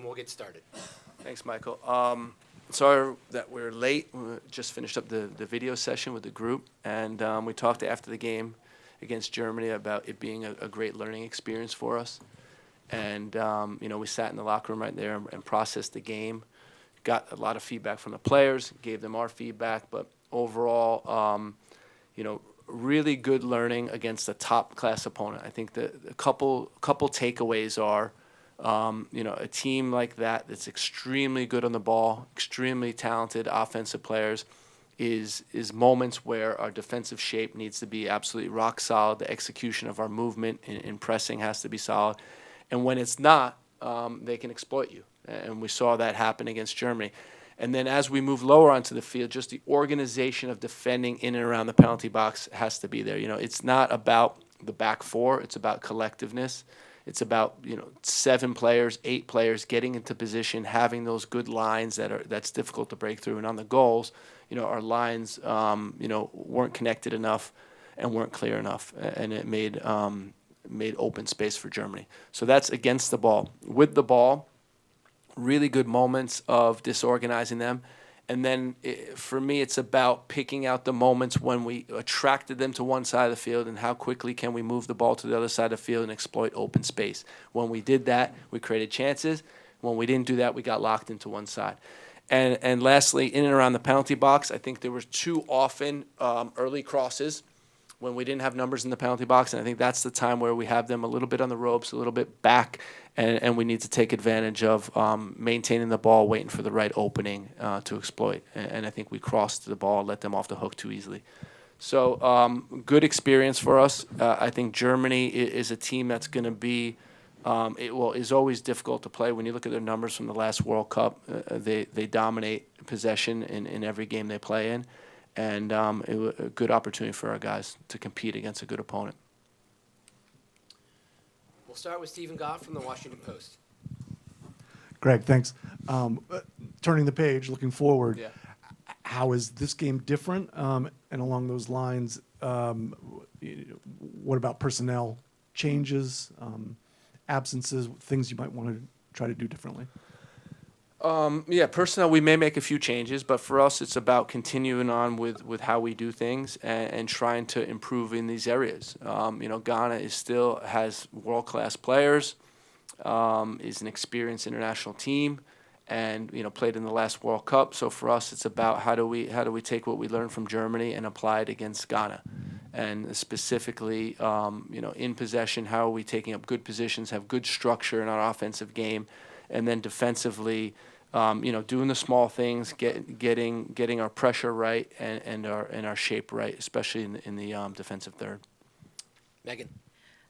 and we'll get started. Thanks, Michael. Sorry that we're late. We just finished up the video session with the group, and we talked after the game against Germany about it being a great learning experience for us. And, we sat in the locker room right there and processed the game, got a lot of feedback from the players, gave them our feedback, but overall, really good learning against a top-class opponent. I think the couple takeaways are, a team like that's extremely good on the ball, extremely talented offensive players, is moments where our defensive shape needs to be absolutely rock solid. The execution of our movement in pressing has to be solid. And when it's not, they can exploit you. And we saw that happen against Germany. And then as we move lower onto the field, just the organization of defending in and around the penalty box has to be there. It's not about the back four. It's about collectiveness. It's about 7 players, 8 players getting into position, having those good lines that's difficult to break through. And on the goals, our lines weren't connected enough and weren't clear enough, and it made open space for Germany. So that's against the ball. With the ball, really good moments of disorganizing them. And then for me, it's about picking out the moments when we attracted them to one side of the field and how quickly can we move the ball to the other side of the field and exploit open space. When we did that, we created chances. When we didn't do that, we got locked into one side. And lastly, in and around the penalty box, I think there were too often early crosses when we didn't have numbers in the penalty box, and I think that's the time where we have them a little bit on the ropes, a little bit back, and we need to take advantage of maintaining the ball, waiting for the right opening to exploit. And I think we crossed the ball, let them off the hook too easily. So good experience for us. I think Germany is a team that's going to be is always difficult to play. When you look at their numbers from the last World Cup, they dominate possession in every game they play in. And it was a good opportunity for our guys to compete against a good opponent. We'll start with Stephen Gott from the Washington Post. Greg, thanks. Turning the page, looking forward, Yeah. how is this game different? And along those lines, what about personnel changes, absences, things you might want to try to do differently? Personnel, we may make a few changes, but for us, it's about continuing on with how we do things and trying to improve in these areas. Ghana still has world-class players, is an experienced international team, and played in the last World Cup. So for us, it's about how do we take what we learned from Germany and apply it against Ghana, and specifically, in possession, how are we taking up good positions, have good structure in our offensive game, and then defensively, doing the small things, getting our pressure right and our shape right, especially in the defensive third. Megan.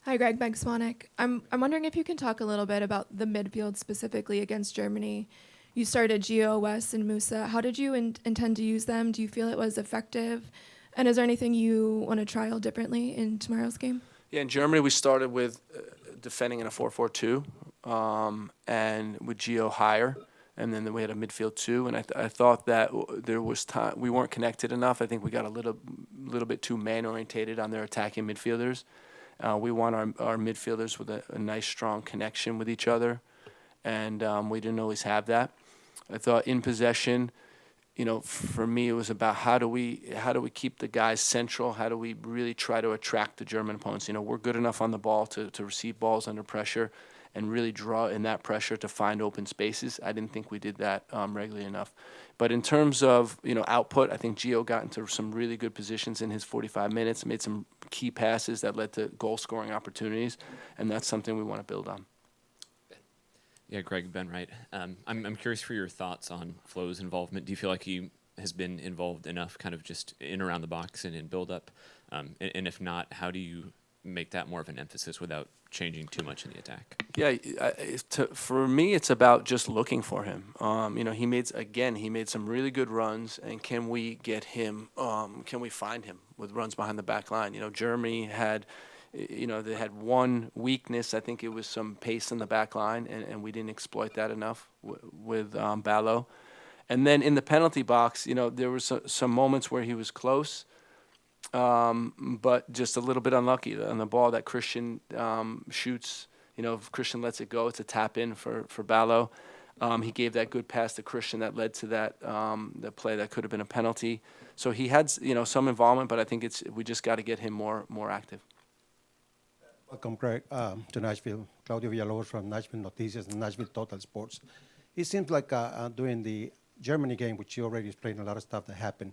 Hi, Greg. Meg Swanek. I'm wondering if you can talk a little bit about the midfield specifically against Germany. You started Gio, Wes, and Musah. How did you intend to use them? Do you feel it was effective? And is there anything you want to trial differently in tomorrow's game? Yeah, in Germany, we started with defending in a 4-4-2 and with Gio higher. And then we had a midfield 2, and I thought that there was time we weren't connected enough. I think we got a little bit too man-orientated on their attacking midfielders. We want our midfielders with a nice, strong connection with each other, and we didn't always have that. I thought in possession, for me, it was about how do we keep the guys central? How do we really try to attract the German opponents? We're good enough on the ball to receive balls under pressure and really draw in that pressure to find open spaces. I didn't think we did that regularly enough. But in terms of output, I think Gio got into some really good positions in his 45 minutes, made some key passes that led to goal-scoring opportunities, and that's something we want to build on. Yeah, Greg, Ben Wright. I'm curious for your thoughts on Flo's involvement. Do you feel like he has been involved enough kind of just in around the box and in build-up? And if not, how do you make that more of an emphasis without changing too much in the attack? Yeah, for me, it's about just looking for him. He made some really good runs, and can we get him? Can we find him with runs behind the back line? Germany had, they had one weakness. I think it was some pace in the back line, and we didn't exploit that enough with Ballo. And then in the penalty box, there were some moments where he was close. But just a little bit unlucky on the ball that Christian shoots. If Christian lets it go, it's a tap in for Ballo. He gave that good pass to Christian that led to that the play that could have been a penalty. So he had some involvement, but I think we just got to get him more active. Welcome, Greg, to Nashville. Claudio Villalobos from Nashville Noticias and Nashville Total Sports. It seems like during the Germany game, which you already explained a lot of stuff that happened,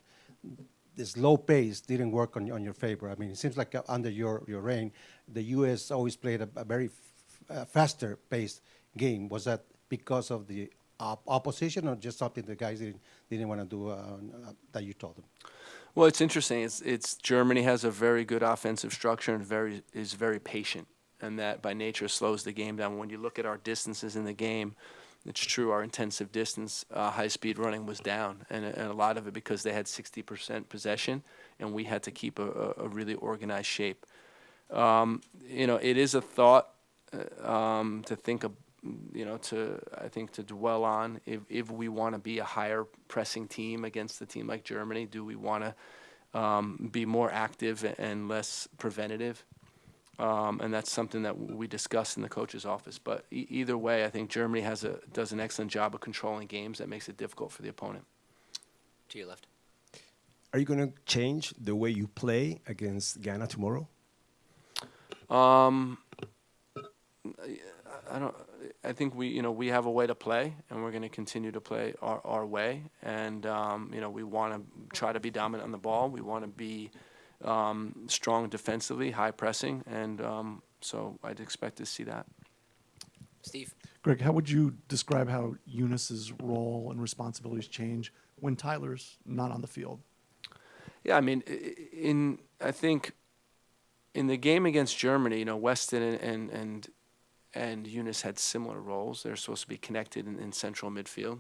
the slow pace didn't work on your favor. I mean, it seems like under your reign, the U.S. always played a very faster paced game. Was that because of the opposition or just something the guys didn't want to do that you told them? Well, it's interesting. It's Germany has a very good offensive structure and is very patient, and that by nature slows the game down. When you look at our distances in the game, it's true. Our intensive distance, high-speed running was down, and a lot of it because they had 60% possession, and we had to keep a really organized shape. It is a thought to think of. To dwell on if we want to be a higher pressing team against a team like Germany, do we want to be more active and less preventative? And that's something that we discuss in the coach's office. But either way, I think Germany does an excellent job of controlling games that makes it difficult for the opponent. To your left. Are you going to change the way you play against Ghana tomorrow? I think we have a way to play, and we're going to continue to play our way. And we want to try to be dominant on the ball. We want to be strong defensively, high pressing, and so I'd expect to see that. Steve. Greg, how would you describe how Yunus's role and responsibilities change when Tyler's not on the field? Yeah, I mean, I think in the game against Germany, Weston and Yunus had similar roles. They're supposed to be connected in central midfield.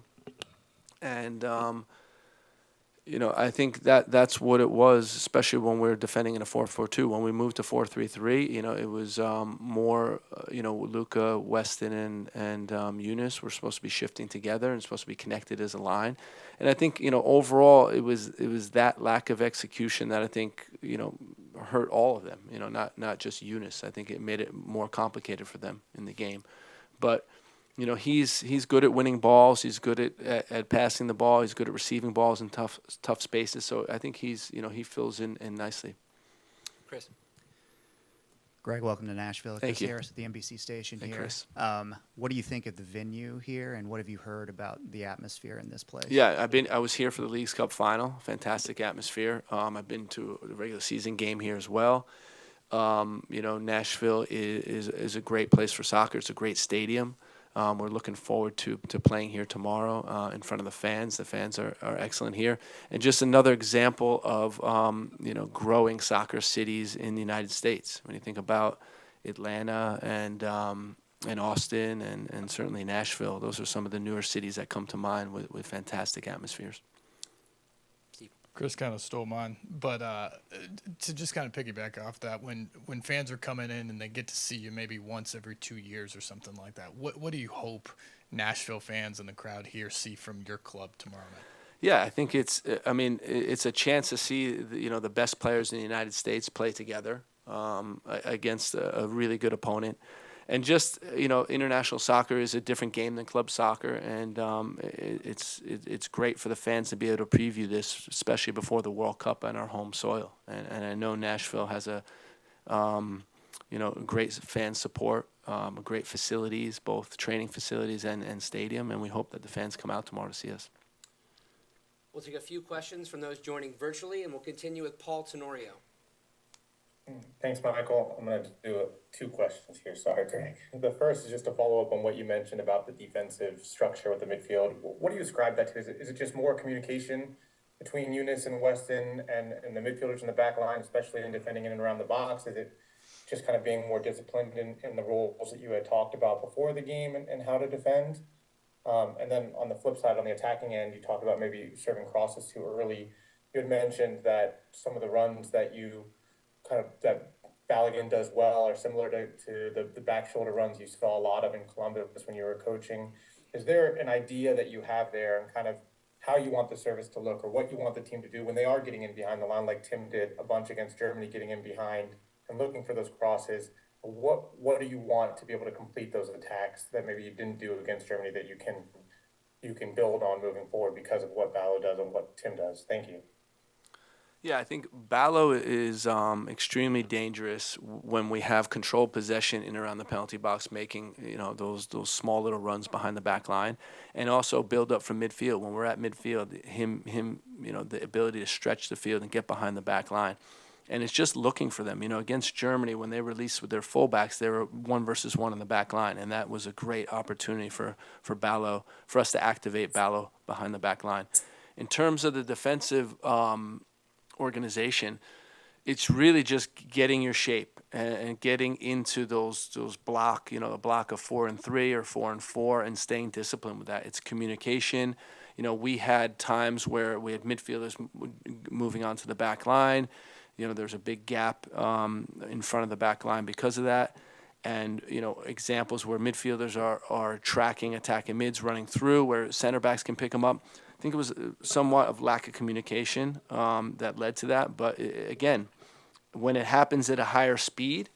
And, I think that's what it was, especially when we're defending in a 4-4-2. When we moved to 4-3-3, it was more, Luka, Weston, and Yunus were supposed to be shifting together and supposed to be connected as a line. And I think, overall, it was that lack of execution that I think, hurt all of them, not just Yunus. I think it made it more complicated for them in the game. But, he's good at winning balls. He's good at passing the ball. He's good at receiving balls in tough spaces. So I think he fills in nicely. Chris. Greg, welcome to Nashville. Thank Chris you. Harris at the NBC station Hey, here. Chris. What do you think of the venue here, and what have you heard about the atmosphere in this place? Yeah, I was here for the Leagues Cup final. Fantastic atmosphere. I've been to the regular season game here as well. Nashville is a great place for soccer. It's a great stadium. We're looking forward to playing here tomorrow in front of the fans. The fans are excellent here. And just another example of, growing soccer cities in the United States. When you think about Atlanta and Austin and certainly Nashville, those are some of the newer cities that come to mind with fantastic atmospheres. Chris kind of stole mine, but to just kind of piggyback off that, when fans are coming in and they get to see you maybe once every 2 years or something like that, what do you hope Nashville fans and the crowd here see from your club tomorrow night? Yeah, I think it's a chance to see the best players in the United States play together against a really good opponent. And just, international soccer is a different game than club soccer, and it's great for the fans to be able to preview this, especially before the World Cup on our home soil. And I know Nashville has great fan support, great facilities, both training facilities and stadium, and we hope that the fans come out tomorrow to see us. We'll take a few questions from those joining virtually, and we'll continue with Paul Tenorio. Thanks, Michael. I'm going to do two questions here. Sorry, Greg. The first is just to follow up on what you mentioned about the defensive structure with the midfield. What do you ascribe that to? Is it just more communication between Yunus and Weston and the midfielders in the back line, especially in defending in and around the box? Is it just kind of being more disciplined in the roles that you had talked about before the game and how to defend? And then on the flip side, on the attacking end, you talked about maybe serving crosses too early. You had mentioned that some of the runs that that Balogun does well are similar to the back shoulder runs you saw a lot of in Columbus when you were coaching. Is there an idea that you have there and kind of how you want the service to look or what you want the team to do when they are getting in behind the line like Tim did a bunch against Germany, getting in behind and looking for those crosses? What do you want to be able to complete those attacks that maybe you didn't do against Germany that you can build on moving forward because of what Ballo does and what Tim does? Thank you. Yeah, I think Ballo is extremely dangerous when we have controlled possession in around the penalty box, making those small little runs behind the back line, and also build up from midfield. When we're at midfield, him the ability to stretch the field and get behind the back line, and it's just looking for them. Against Germany, when they released with their fullbacks, they were 1 versus 1 on the back line, and that was a great opportunity for Ballo, for us to activate Ballo behind the back line. In terms of the defensive organization, it's really just getting your shape and getting into those block, a block of 4 and 3 or 4 and 4, and staying disciplined with that. It's communication. We had times where we had midfielders moving onto the back line. There's a big gap in front of the back line because of that. And, examples where midfielders are tracking attacking mids, running through, where center backs can pick them up. I think it was somewhat of lack of communication that led to that. But again, when it happens at a higher speed,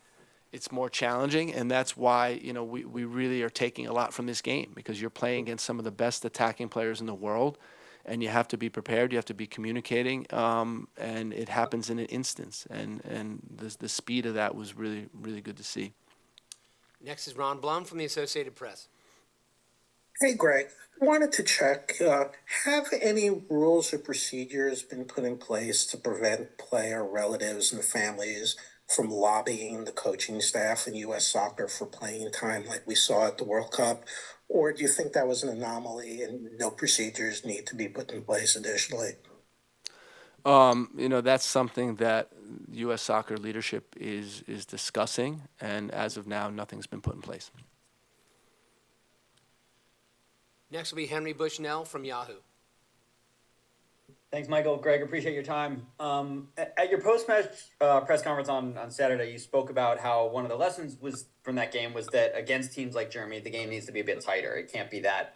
it's more challenging, and that's why we really are taking a lot from this game, because you're playing against some of the best attacking players in the world, and you have to be prepared. You have to be communicating, and it happens in an instance. And the speed of that was really, really good to see. Next is Ron Blum from the Associated Press. Hey, Greg. Wanted to check, have any rules or procedures been put in place to prevent player relatives and families from lobbying the coaching staff in U.S. soccer for playing time like we saw at the World Cup? Or do you think that was an anomaly and no procedures need to be put in place additionally? That's something that U.S. soccer leadership is discussing, and as of now, nothing's been put in place. Next will be Henry Bushnell from Yahoo. Thanks, Michael. Greg, appreciate your time. At your post-match press conference on Saturday, you spoke about how one of the lessons from that game was that against teams like Germany, the game needs to be a bit tighter. It can't be that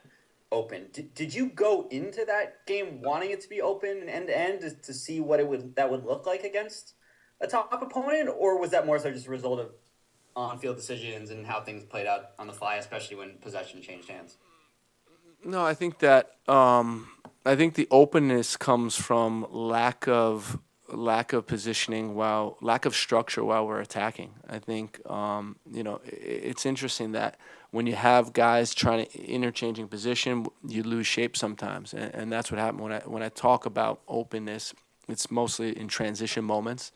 open. Did you go into that game wanting it to be open and end-to-end to see what that would look like against a top opponent, or was that more so just a result of on-field decisions and how things played out on the fly, especially when possession changed hands? No, I think that the openness comes from lack of positioning, lack of structure while we're attacking. I think it's interesting that when you have guys trying to interchanging position, you lose shape sometimes, and that's what happened. When I talk about openness, it's mostly in transition moments,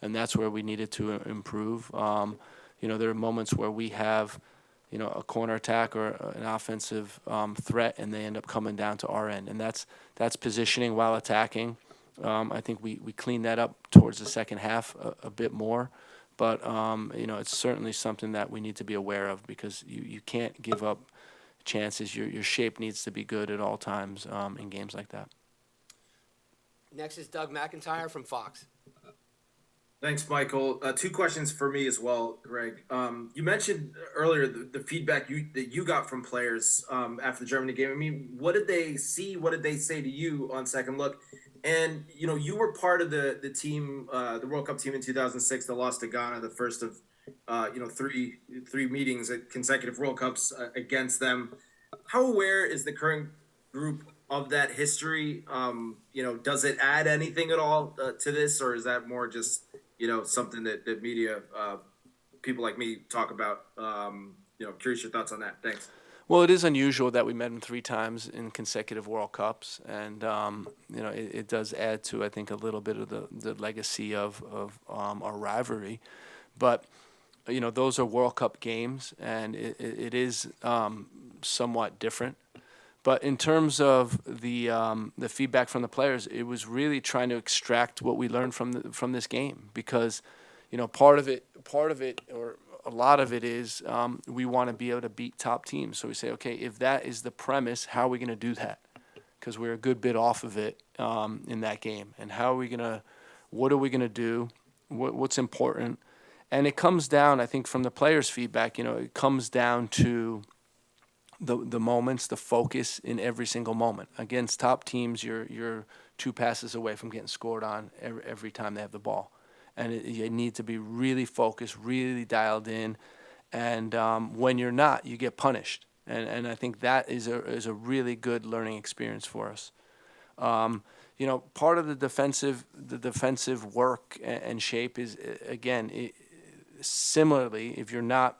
and that's where we needed to improve. There are moments where we have a corner attack or an offensive threat, and they end up coming down to our end. And that's positioning while attacking. I think we cleaned that up towards the second half a bit more. But, it's certainly something that we need to be aware of, because you can't give up chances. Your shape needs to be good at all times in games like that. Next is Doug McIntyre from Fox. Thanks, Michael. 2 questions for me as well, Greg. You mentioned earlier the feedback that you got from players after the Germany game. I mean, what did they see? What did they say to you on second look? And, you were part of the team, the World Cup team in 2006 that lost to Ghana, the first of, three meetings at consecutive World Cups against them. How aware is the current group of that history? Does it add anything at all to this, or is that more just something that media, people like me talk about? Curious your thoughts on that. Thanks. Well, it is unusual that we met them 3 times in consecutive World Cups, and it does add to, I think, a little bit of the legacy of our rivalry. But those are World Cup games, and it is somewhat different. But in terms of the feedback from the players, it was really trying to extract what we learned from this game, because part of it, or a lot of it is we want to be able to beat top teams. So we say, okay, if that is the premise, how are we going to do that? Because we're a good bit off of it in that game. And what are we going to do? What's important? And it comes down, I think, from the players' feedback, it comes down to the moments, the focus in every single moment. Against top teams, you're 2 passes away from getting scored on every time they have the ball. and you need to be really focused, really dialed in, and when you're not, you get punished. And I think that is a really good learning experience for us. Part of the defensive work and shape is, again, similarly, if you're not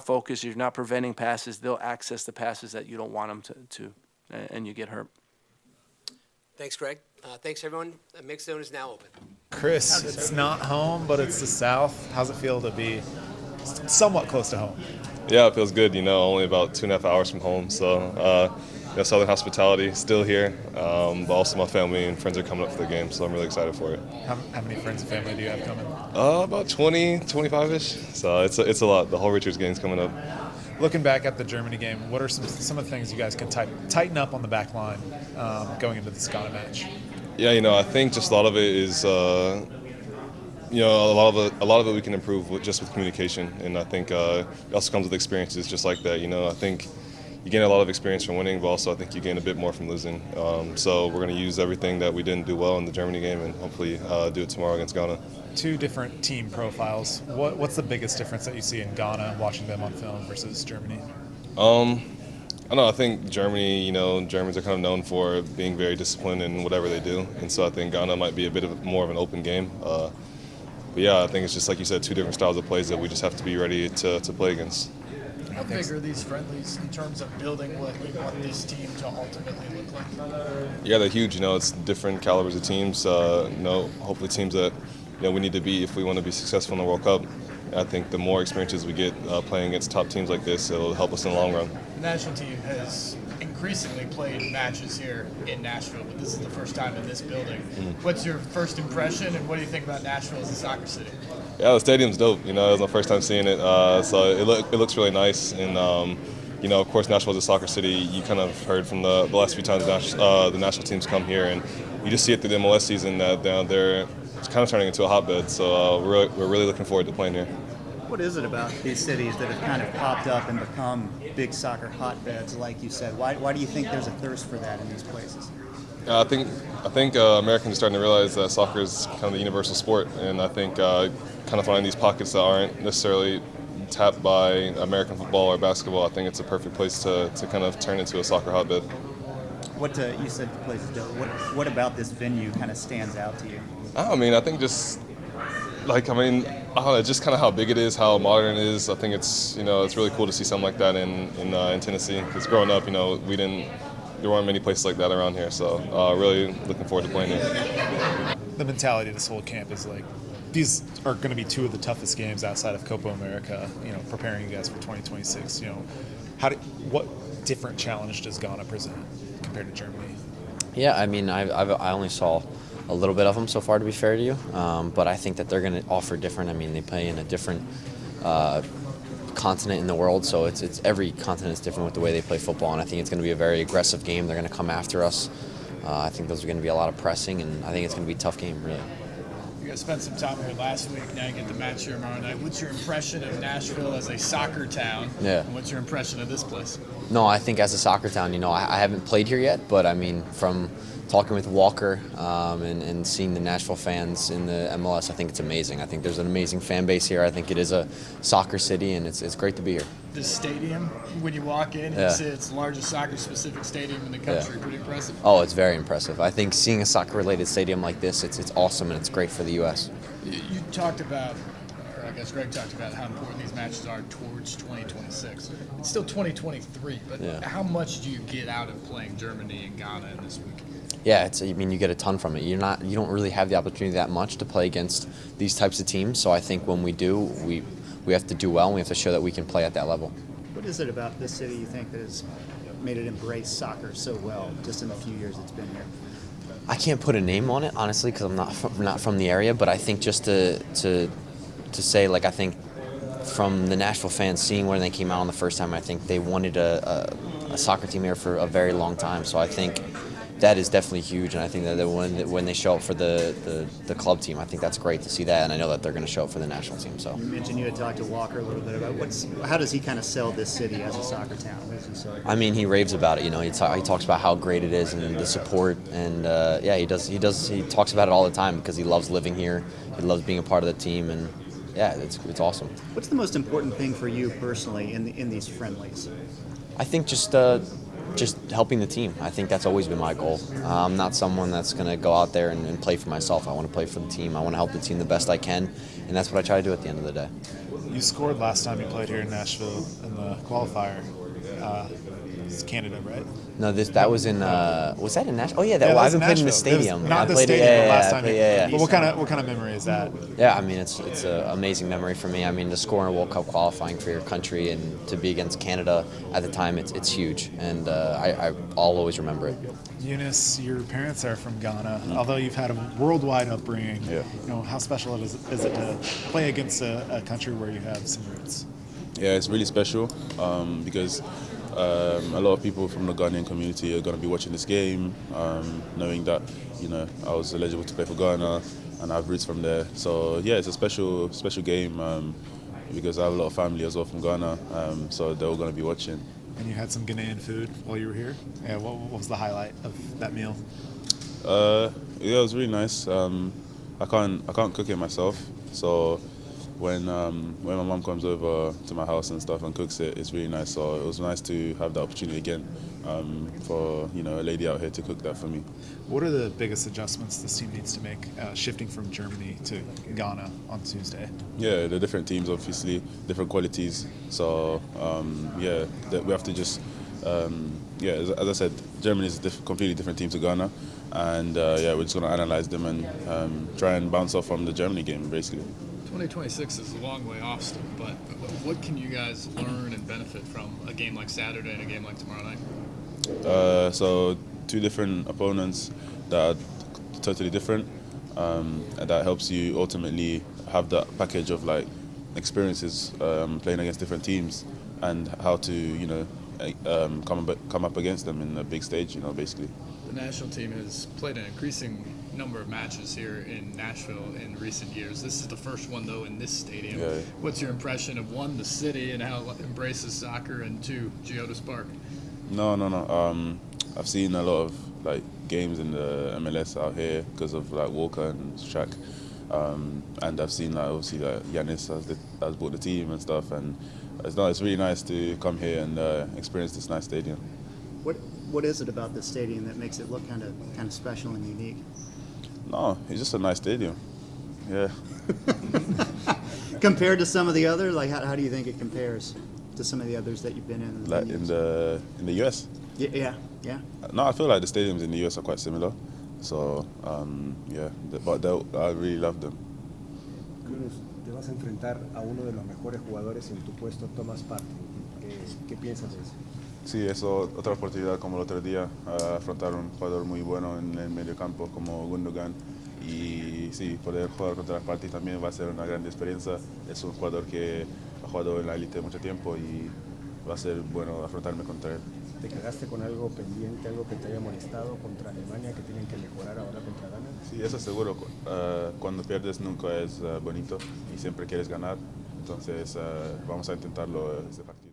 focused, if you're not preventing passes, they'll access the passes that you don't want them to and you get hurt. Thanks, Greg. Thanks, everyone. The mix zone is now open. Chris, it's not home, but it's the South. How's it feel to be somewhat close to home? Yeah, it feels good. Only about 2.5 hours from home. So, Southern hospitality still here, but also my family and friends are coming up for the game, so I'm really excited for it. How many friends and family do you have coming? About 20, 25-ish. So it's a lot. The whole Richards game's coming up. Looking back at the Germany game, what are some of the things you guys can tighten up on the back line going into this Ghana match? Yeah, I think just a lot of it is, a lot of it we can improve just with communication, and I think it also comes with experiences just like that. I think you gain a lot of experience from winning, but also I think you gain a bit more from losing. So we're going to use everything that we didn't do well in the Germany game and hopefully do it tomorrow against Ghana. Two different team profiles. What's the biggest difference that you see in Ghana watching them on film versus Germany? I don't know. I think Germany, Germans are kind of known for being very disciplined in whatever they do, and so I think Ghana might be a bit more of an open game. But yeah, I think it's just like you said, two different styles of plays that we just have to be ready to play against. How big are these friendlies in terms of building what you want this team to ultimately look like? Yeah, they're huge. It's different calibers of teams. Hopefully teams that we need to beat if we want to be successful in the World Cup. I think the more experiences we get playing against top teams like this, it'll help us in the long run. The national team has increasingly played matches here in Nashville, but this is the first time in this building. What's your first impression, and what do you think about Nashville as a soccer city? Yeah, the stadium's dope. It was my first time seeing it, so it looks really nice. And of course, Nashville is a soccer city. You kind of heard from the last few times the national teams come here, and you just see it through the MLS season that they're kind of turning into a hotbed. So we're really looking forward to playing here. What is it about these cities that have kind of popped up and become big soccer hotbeds, like you said? Why do you think there's a thirst for that in these places? I think Americans are starting to realize that soccer is kind of the universal sport, and I think kind of finding these pockets that aren't necessarily tapped by American football or basketball, I think it's a perfect place to kind of turn into a soccer hotbed. You said the place is dope. What about this venue kind of stands out to you? I think just I don't know, just kind of how big it is, how modern it is. I think it's it's really cool to see something like that in Tennessee. Because growing up, there weren't many places like that around here. So really looking forward to playing here. The mentality of this whole camp is these are going to be two of the toughest games outside of Copa America. Preparing you guys for 2026. What different challenge does Ghana present compared to Germany? Yeah, I only saw a little bit of them so far, to be fair to you, but I think that they're going to offer different. They play in a different continent in the world, so it's every continent is different with the way they play football, and I think it's going to be a very aggressive game. They're going to come after us. I think there's going to be a lot of pressing, and I think it's going to be a tough game, really. You guys spent some time here last week. Now you get the match here tomorrow night. What's your impression of Nashville as a soccer town? Yeah. And what's your impression of this place? No, I think as a soccer town, I haven't played here yet, but from talking with Walker and seeing the Nashville fans in the MLS, I think it's amazing. I think there's an amazing fan base here. I think it is a soccer city, and it's great to be here. This stadium, when you walk in, you see it's the largest soccer-specific stadium in the country. Pretty impressive. Oh, it's very impressive. I think seeing a soccer-related stadium like this, it's awesome, and it's great for the U.S. You talked about, or I guess Greg talked about how important these matches are towards 2026. It's still 2023, but how much do you get out of playing Germany and Ghana in this week? Yeah, you get a ton from it. You don't really have the opportunity that much to play against these types of teams. So I think when we do, we have to do well, and we have to show that we can play at that level. What is it about this city you think that has made it embrace soccer so well, just in the few years it's been here? I can't put a name on it, honestly, because I'm not from the area. But I think just to say, I think from the Nashville fans seeing when they came out on the first time, I think they wanted a soccer team here for a very long time. So I think that is definitely huge, and I think that when they show up for the club team, I think that's great to see that, and I know that they're going to show up for the national team. So You mentioned you had talked to Walker a little bit about how does he kind of sell this city as a soccer town? What does he sell it? I mean, he raves about it. You know, he talks about how great it is and the support, and yeah, he talks about it all the time because he loves living here. He loves being a part of the team, and yeah, it's awesome. What's the most important thing for you personally in these friendlies? I think just helping the team. I think that's always been my goal. I'm not someone that's going to go out there and play for myself. I want to play for the team. I want to help the team the best I can, and that's what I try to do at the end of the day. You scored last time you played here in Nashville in the qualifier. It's Canada, right? No, that was in. Was that in Nashville? Oh yeah, that I was haven't in played in the Nashville. stadium. Not I the played stadium, it, but last time. Yeah. But what kind of memory is that? Yeah, I mean it's an amazing memory for me. I mean to score in a World Cup qualifying for your country and to be against Canada at the time, it's huge, and I'll always remember it. Yunus, your parents are from Ghana. Although you've had a worldwide upbringing, you know how special is it to play against a country where you have some roots? Yeah, it's really special because a lot of people from the Ghanaian community are going to be watching this game, knowing that I was eligible to play for Ghana and I have roots from there. So yeah, it's a special game because I have a lot of family as well from Ghana, so they're all going to be watching. And you had some Ghanaian food while you were here. Yeah, what was the highlight of that meal? Yeah, it was really nice. I can't cook it myself, so when my mom comes over to my house and stuff and cooks it, it's really nice. So it was nice to have the opportunity again for a lady out here to cook that for me. What are the biggest adjustments this team needs to make, shifting from Germany to Ghana on Tuesday? Yeah, the different teams, obviously, different qualities. So yeah, we have to just as I said, Germany is a completely different team to Ghana, and yeah, we're just going to analyze them and try and bounce off from the Germany game, basically. 2026 is a long way off still, but what can you guys learn and benefit from a game like Saturday and a game like tomorrow night? So two different opponents that are totally different, and that helps you ultimately have that package of like experiences playing against different teams and how to come up against them in a big stage, basically. The national team has played an increasing number of matches here in Nashville in recent years. This is the first one, though, in this stadium. Yeah. What's your impression of, one, the city and how it embraces soccer, and two, Geodis Park? No. I've seen a lot of games in the MLS out here because of Walker and Shaq, and I've seen obviously Yanis has bought the team and stuff, and it's really nice to come here and experience this nice stadium. What is it about this stadium that makes it look kind of special and unique? No, it's just a nice stadium. Yeah. Compared to some of the others, how do you think it compares to some of the others that you've been in? In the US? Yeah. No, I feel like the stadiums in the US are quite similar. So yeah, but I really love them. Yunus, te vas a enfrentar a uno de los mejores jugadores en tu puesto, Thomas Partey. ¿Qué piensas de eso? Sí, eso otra oportunidad como el otro día, afrontar un jugador muy bueno en el medio campo como Gundogan, y sí, poder jugar contra Partey también va a ser una gran experiencia. Es un jugador que ha jugado en la élite mucho tiempo y va a ser bueno afrontarme contra él. ¿Te quedaste con algo pendiente, algo que te haya molestado contra Alemania, que tienen que mejorar ahora contra Ghana? Sí, eso seguro. Cuando pierdes nunca es bonito y siempre quieres ganar, entonces vamos a intentarlo este partido.